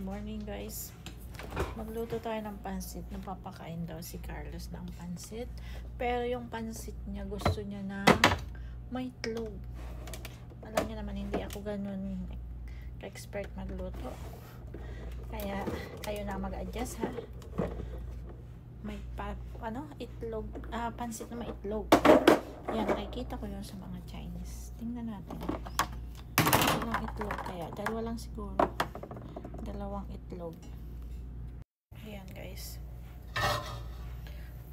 morning guys. Magluto tayo ng pansit. Napapakain daw si Carlos ng pansit. Pero yung pansit niya, gusto niya na may itlog. Alam niya naman, hindi ako ganun ka-expert magluto. Kaya kayo na mag-adjust ha. May itlog. Pansit na may itlog. Yan, nakikita ko yun sa mga Chinese. Tingnan natin. Ilang itlog kaya? Dalawa lang siguro. Dalawang itlog. Ayan guys.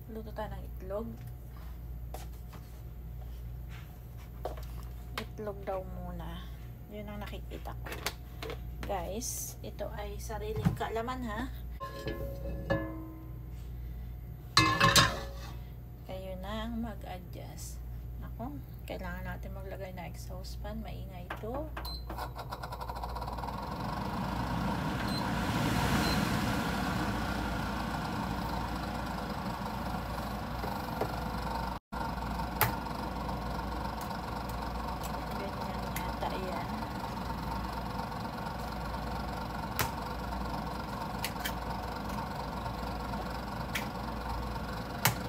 Luto tayo ng itlog. Itlog daw muna. Yun ang nakikita ko. Guys, ito ay sariling kaalaman ha. Kayo na ang mag-adjust. Ako, kailangan natin maglagay na exhaust fan. Maingay ito.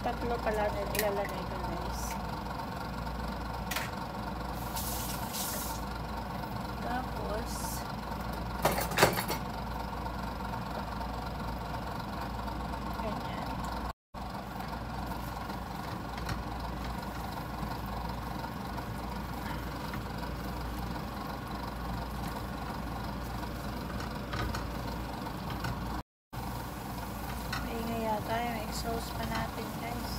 Tatlo pala na ilalagay ko guys. Tapos ganyan. Maingay yata yung exhaust pa natin guys.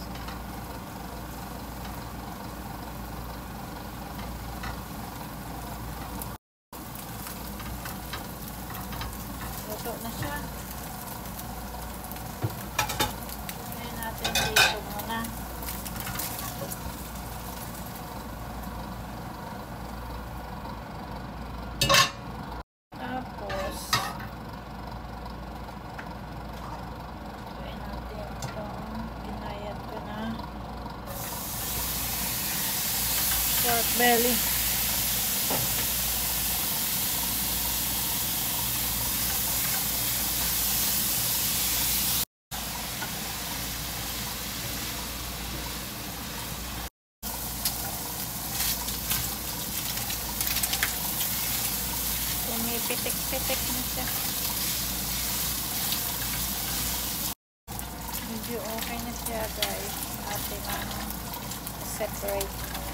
Luto na siya. Ngayon natin dito muna. Tapos gawin natin itong binayad ko na pork belly. Pumipitik-pitik na siya. Medyo okay na siya guys. Ating separate na lang.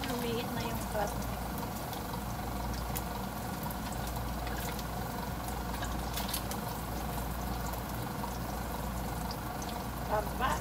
Lumiit na yung cut niya. Taba.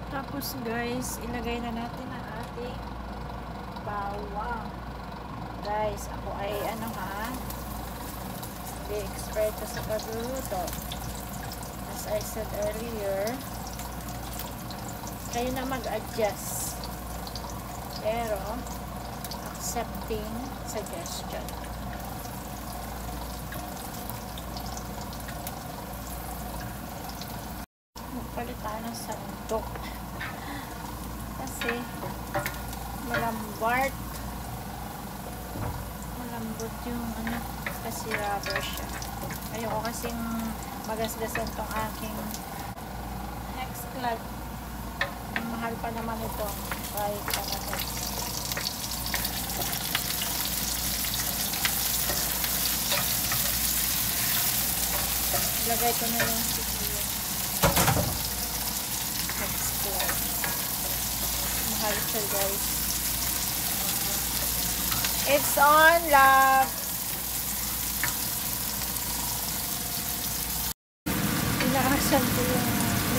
Tapos guys, ilagay na natin ang ating bawang. Guys, ako ay hindi expert sa pagluluto. As I said earlier, kayo na mag-adjust. Pero, accepting suggestion. Magpalit tayo ng sandok. Kasi malambot yung kasi rubber siya. Ayoko kasing magasgasan tong aking X-Clad. Mahal pa naman ito kahit ilagay ko na yung sikuyo. X-Clad. Mahal siya guys. It's on, love. Inaasan ko yung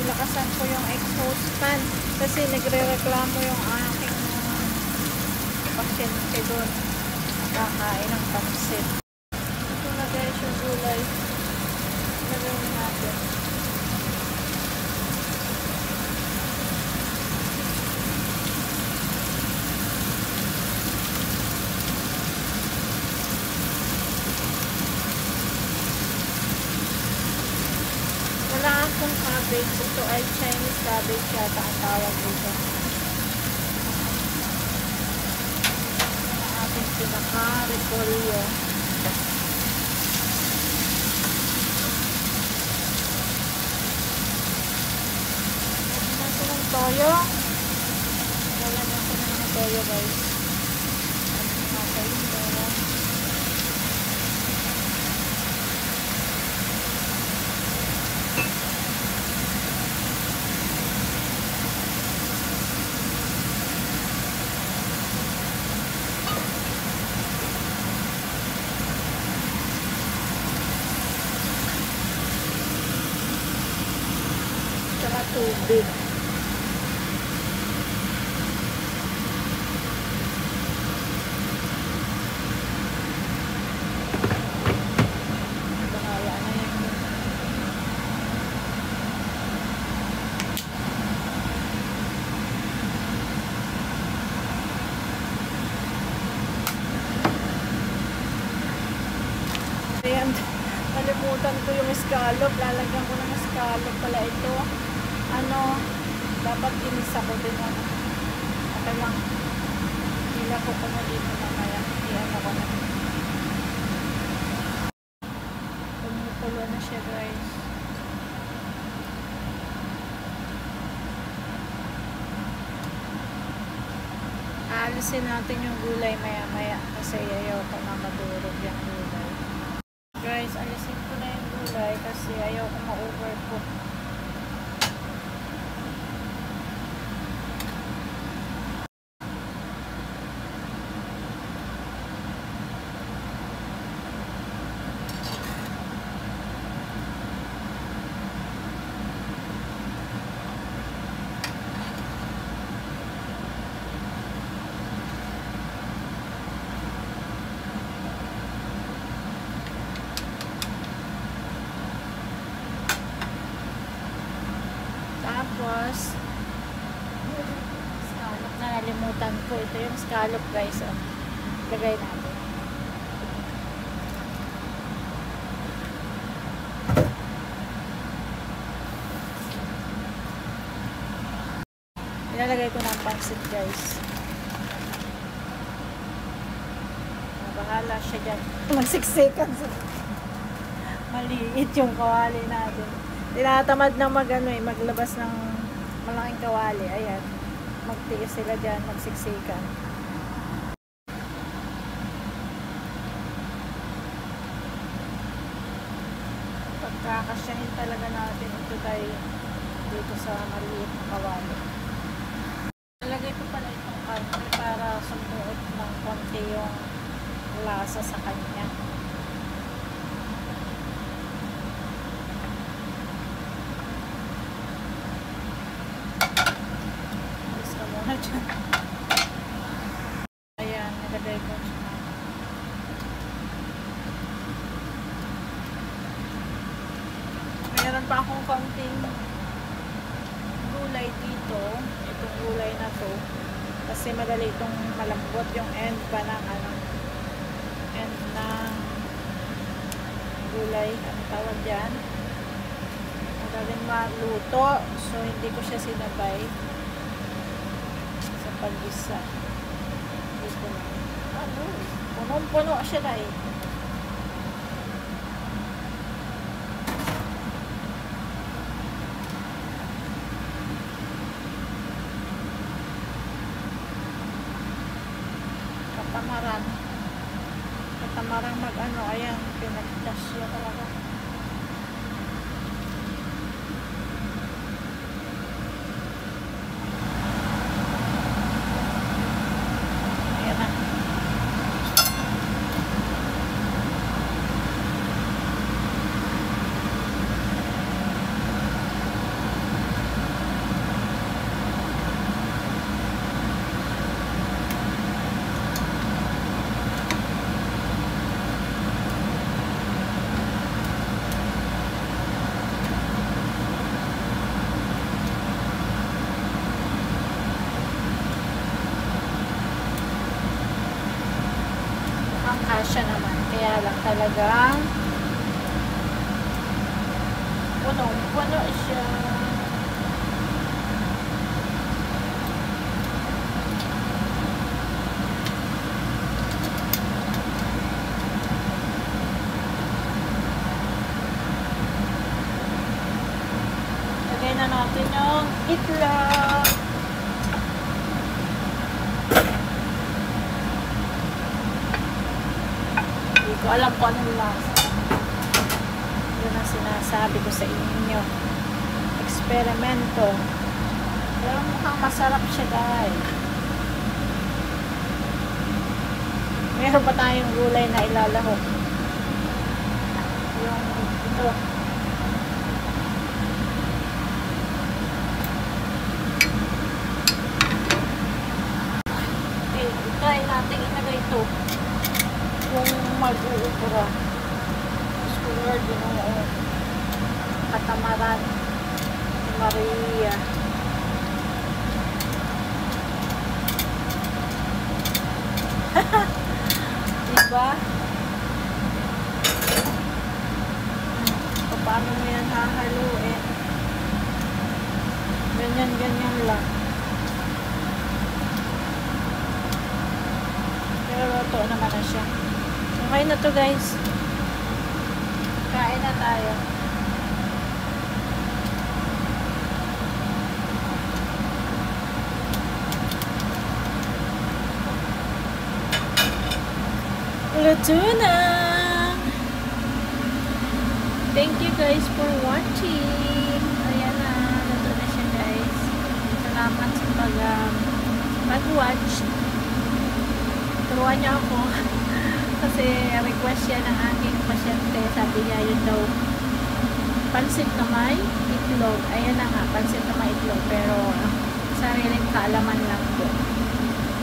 nilakasan ko yung exhaust fan kasi nagre-reklamo yung aking pasyente doon. Nakakain ng pansit. Ito na guys yung gulay. Nagawin natin. Wala akong cabbage. Ito ay Chinese cabbage yata ang tawag dito. Ang ating pinaka-repolyo. Natin ng toyo. Wala natin ng toyo guys. Okay, toyo. Tsaka tubig. Bahaya na yan. Ayan. Nalimutan ko yung scallop. Lalagyan ko ng scallop pala ito. Ano, dapat ginisa ko din ano. Okay lang. Hila ko na dito mamaya. Iyan ako na. Pumupulo na siya guys. Aalisin natin yung gulay maya maya kasi ayaw ko na madurog yung gulay. Guys, alisin ko na yung gulay kasi ayaw ko ma-overcook. Tapos, scallop na nalimutan ko. Ito yung scallop guys. Oh. Lagay natin. Ilalagay ko ng pansit guys. Bahala siya dyan. Magsiksikan. Maliit yung kawali natin. Tinatamad na maglabas ng malaking kawali. Ayan. Magtiis sila dyan, magsiksikan. Pagkakasyahin talaga natin ito tayo dito sa maliit na kawali. Nalagay ko pala itong karne para sumuot ng konti yung lasa sa kanya. Ayan, nilagay ko siya. Mayroon pa akong konting gulay dito. Itong gulay na to. Kasi madali itong malambot yung end pa ng end ng gulay. Ano tawag dyan? Madaling maluto. So, hindi ko siya sinabay pag-isa. Dito na. Ano? Punong-puno siya na eh. Katamaran. Katamarang mag-ano. Ayan. Pinagdasyo talaga. kasya naman. Kaya lang talagang punong-puno siya. Lagay na natin yung itlog. Hindi ko alam kung anong lasa. Yun ang sinasabi ko sa inyo. Eksperimento. Pero mukhang masarap siya, guys. Meron pa tayong gulay na ilalahok. Yung ito. Okay, try natin ilagay ito. Kung mag-uubra. Lord, yung katamaran ni Maria. Diba? Paano mo yan hahaluin? Ganyan lang. Pero luto naman na siya. Okay na to, guys. Kain na tayo. Luto na! Thank you guys for watching. Ayan na. Luto na siya, guys. Salamat sa pag-watch. Turuan niyo ako. Kasi request siya ng aking pasyente. Sabi niya yun daw pansit na may itlog. Ayan na nga, pansit na may itlog. Pero sariling kaalaman lang po.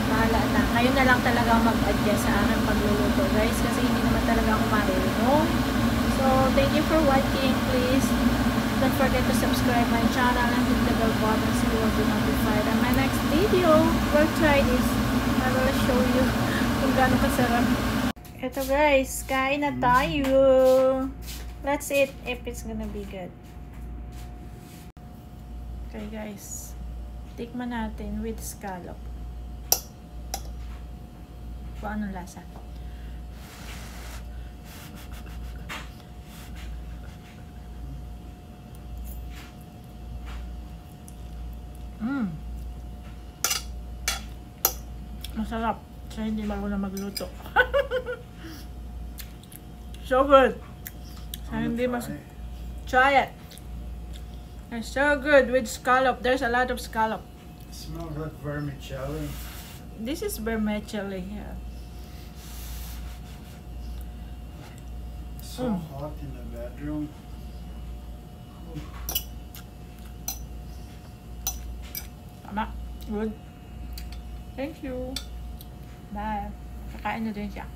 Bahala na. Kayo na lang talaga mag-adjust sa aking pagluluto, guys. Kasi hindi naman talaga ako marunong. So, thank you for watching. Please don't forget to subscribe my channel and hit the bell button so you will be notified on my next video. We'll try this. I will show you kung gaano kasarap. Ito guys, kain na tayo. Let's eat if it's gonna be good. Okay guys, tikman natin with scallop. Kung anong lasa. Masarap. So, hindi ba ako na magluto. So good. So, hindi try it. It's so good with scallop. There's a lot of scallop. It smells like vermicelli. This is vermicelli. Yeah. It's so hot in the bedroom. Tama. Good. Thank you. Bye. Kakain na din siya.